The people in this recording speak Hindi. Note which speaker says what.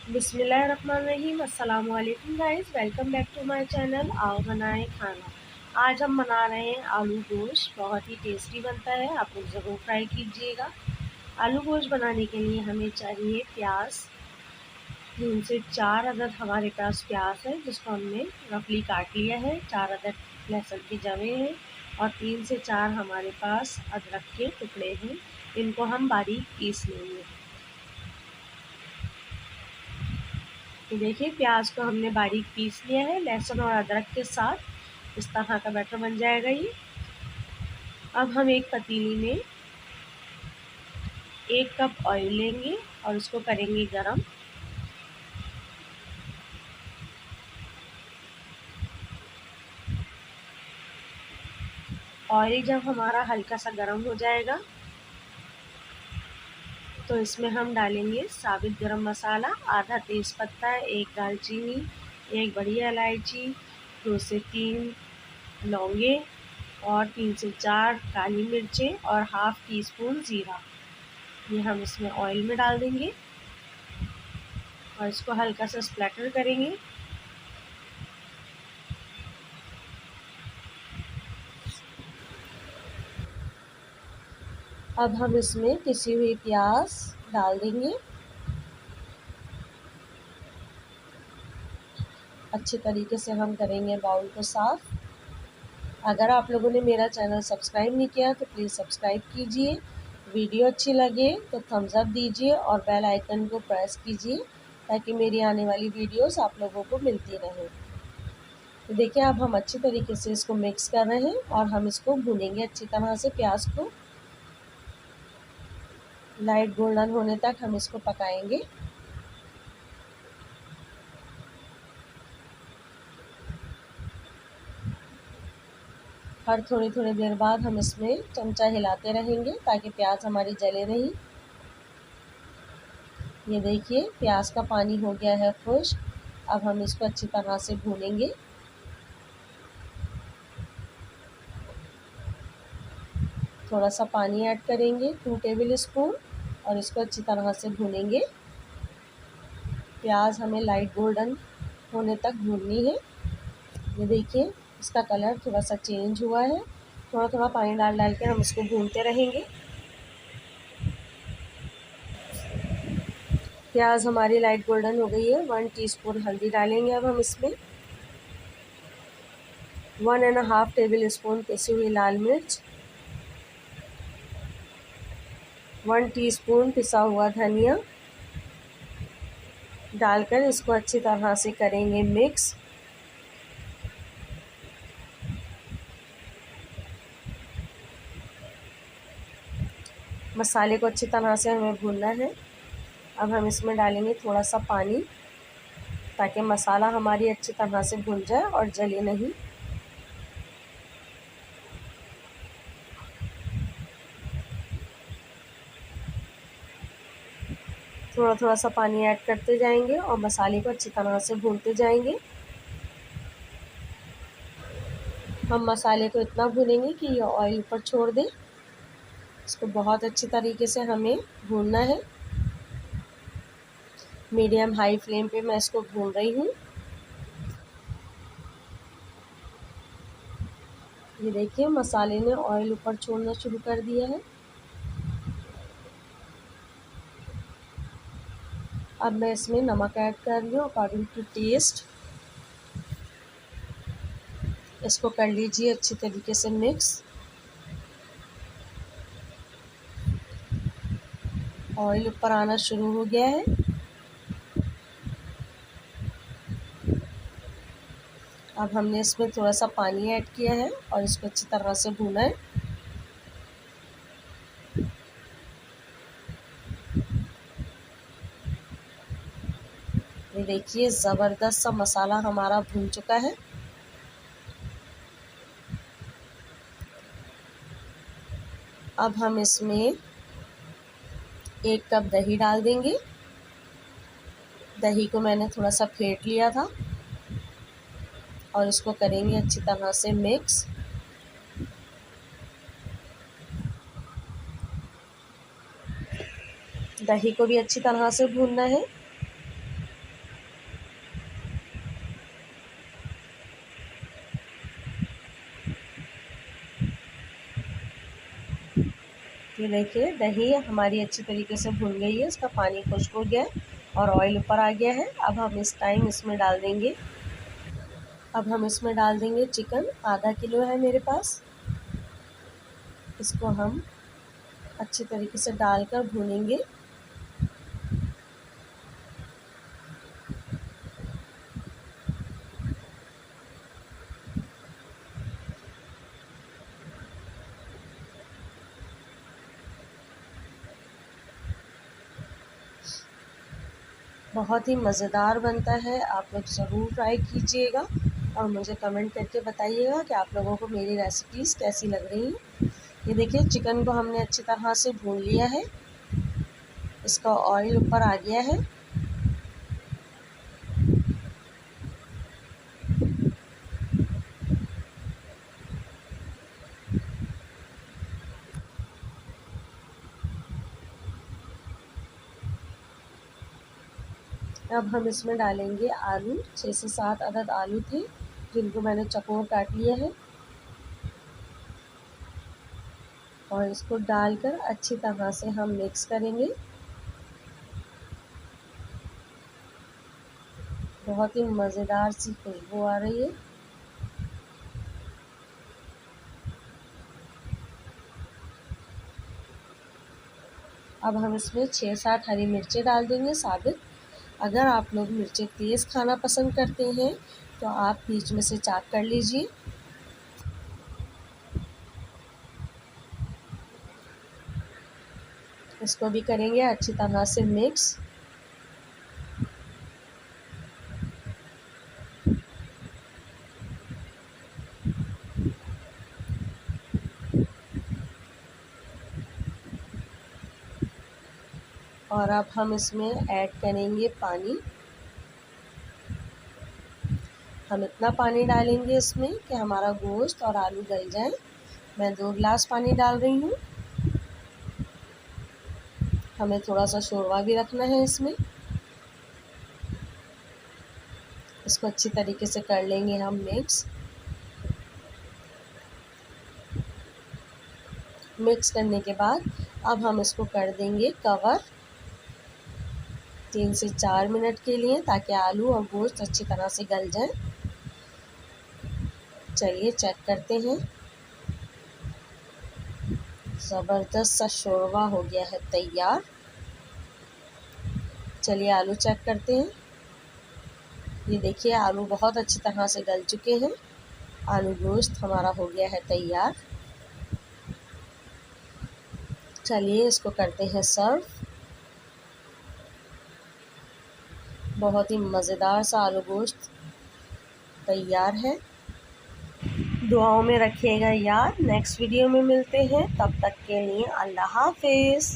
Speaker 1: बिस्मिल्लाहिर्रहमानिर्रहीम। अस्सलाम वालेकुम guys, welcome back to my channel. आओ बनाएं खाना। आज हम बना रहे हैं आलू गोश्त। बहुत ही टेस्टी बनता है, आप लोग ज़रूर ट्राई कीजिएगा। आलू गोश्त बनाने के लिए हमें चाहिए प्याज। 3 से 4 अदद हमारे पास प्याज है, जिसको हमने रफली काट लिया है। 4 अदद लहसुन की जवें हैं और 3 से 4 हमारे पास अदरक के टुकड़े हैं। इनको हम बारीक पीस लेंगे। तो देखिए, प्याज को हमने बारीक पीस लिया है लहसुन और अदरक के साथ। इस तरह का बैटर बन जाएगा ये। अब हम एक पतीली में 1 कप ऑयल लेंगे और उसको करेंगे गरम। ऑयल जब हमारा हल्का सा गरम हो जाएगा तो इसमें हम डालेंगे साबित गरम मसाला, आधा तेज़पत्ता, 1 दालचीनी, 1 बड़ी इलायची, 2 से 3 लौंगे और 3 से 4 काली मिर्चें और हाफ़ टी स्पून ज़ीरा। ये हम इसमें ऑयल में डाल देंगे और इसको हल्का सा स्प्लैटर करेंगे। अब हम इसमें पिसी हुई प्याज डाल देंगे। अच्छे तरीके से हम करेंगे बाउल को साफ़। अगर आप लोगों ने मेरा चैनल सब्सक्राइब नहीं किया तो प्लीज़ सब्सक्राइब कीजिए। वीडियो अच्छी लगे तो थम्स अप दीजिए और बेल आइकन को प्रेस कीजिए ताकि मेरी आने वाली वीडियोस आप लोगों को मिलती रहें। तो देखिए, अब हम अच्छी तरीके से इसको मिक्स कर रहे हैं और हम इसको भूनेंगे अच्छी तरह से। प्याज को लाइट गोल्डन होने तक हम इसको पकाएंगे। हर थोड़ी थोड़ी देर बाद हम इसमें चमचा हिलाते रहेंगे ताकि प्याज हमारी जले नहीं। ये देखिए, प्याज का पानी हो गया है खुश्क। अब हम इसको अच्छी तरह से भूनेंगे। थोड़ा सा पानी ऐड करेंगे, 2 टेबल स्पून, और इसको अच्छी तरह से भूनेंगे। प्याज हमें लाइट गोल्डन होने तक भूननी है। ये देखिए, इसका कलर थोड़ा सा चेंज हुआ है। थोड़ा थोड़ा पानी डाल डाल के हम इसको भूनते रहेंगे। प्याज हमारी लाइट गोल्डन हो गई है। 1 टीस्पून हल्दी डालेंगे अब हम इसमें। 1½ टेबल स्पून पिसी हुई लाल मिर्च, 1 टीस्पून पिसा हुआ धनिया डालकर इसको अच्छी तरह से करेंगे मिक्स। मसाले को अच्छी तरह से हमें भूनना है। अब हम इसमें डालेंगे थोड़ा सा पानी ताकि मसाला हमारी अच्छी तरह से भुन जाए और जले नहीं। थोड़ा थोड़ा सा पानी ऐड करते जाएंगे और मसाले को अच्छी तरह से भूनते जाएंगे। हम मसाले को इतना भूनेंगे कि ये ऑयल ऊपर छोड़ दे। इसको बहुत अच्छी तरीके से हमें भूनना है। मीडियम हाई फ्लेम पे मैं इसको भून रही हूँ। ये देखिए, मसाले ने ऑयल ऊपर छोड़ना शुरू कर दिया है। अब मैं इसमें नमक ऐड कर रही हूँ अकॉर्डिंग टू टेस्ट। इसको कर लीजिए अच्छी तरीके से मिक्स। ऑयल ऊपर आना शुरू हो गया है। अब हमने इसमें थोड़ा सा पानी ऐड किया है और इसको अच्छी तरह से भूना है। ये देखिए, ज़बरदस्त सा मसाला हमारा भून चुका है। अब हम इसमें 1 कप दही डाल देंगे। दही को मैंने थोड़ा सा फेंट लिया था और इसको करेंगे अच्छी तरह से मिक्स। दही को भी अच्छी तरह से भूनना है। ये देखिए दही हमारी अच्छी तरीके से भुन गई है, इसका पानी खुश्क हो गया है और ऑयल ऊपर आ गया है। अब हम इस टाइम इसमें डाल देंगे चिकन। आधा किलो है मेरे पास। इसको हम अच्छी तरीके से डालकर भूनेंगे। बहुत ही मज़ेदार बनता है, आप लोग ज़रूर ट्राई कीजिएगा और मुझे कमेंट करके बताइएगा कि आप लोगों को मेरी रेसिपीज़ कैसी लग रही हैं। ये देखिए चिकन को हमने अच्छी तरह से भून लिया है, इसका ऑयल ऊपर आ गया है। अब हम इसमें डालेंगे आलू। 6 से 7 अदद आलू थे जिनको मैंने चौकोर काट लिया है और इसको डालकर अच्छी तरह से हम मिक्स करेंगे। बहुत ही मज़ेदार सी खुशबू आ रही है। अब हम इसमें 6-7 हरी मिर्चें डाल देंगे साबित। अगर आप लोग मिर्चें तेज़ खाना पसंद करते हैं तो आप बीच में से चाक कर लीजिए। इसको भी करेंगे अच्छी तरह से मिक्स। और अब हम इसमें ऐड करेंगे पानी। हम इतना पानी डालेंगे इसमें कि हमारा गोश्त और आलू गल जाए। मैं 2 गिलास पानी डाल रही हूँ। हमें थोड़ा सा शोरवा भी रखना है इसमें। इसको अच्छी तरीके से कर लेंगे हम मिक्स करने के बाद अब हम इसको कर देंगे कवर 3 से 4 मिनट के लिए, ताकि आलू और गोश्त अच्छी तरह से गल जाए। चलिए चेक करते हैं। ज़बरदस्त सा शोरबा हो गया है तैयार। चलिए आलू चेक करते हैं। ये देखिए आलू बहुत अच्छी तरह से गल चुके हैं। आलू गोश्त हमारा हो गया है तैयार। चलिए इसको करते हैं सर्व। बहुत ही मज़ेदार सा आलू गोश्त तैयार है। दुआओं में रखिएगा याद। नेक्स्ट वीडियो में मिलते हैं, तब तक के लिए अल्लाह हाफिज़।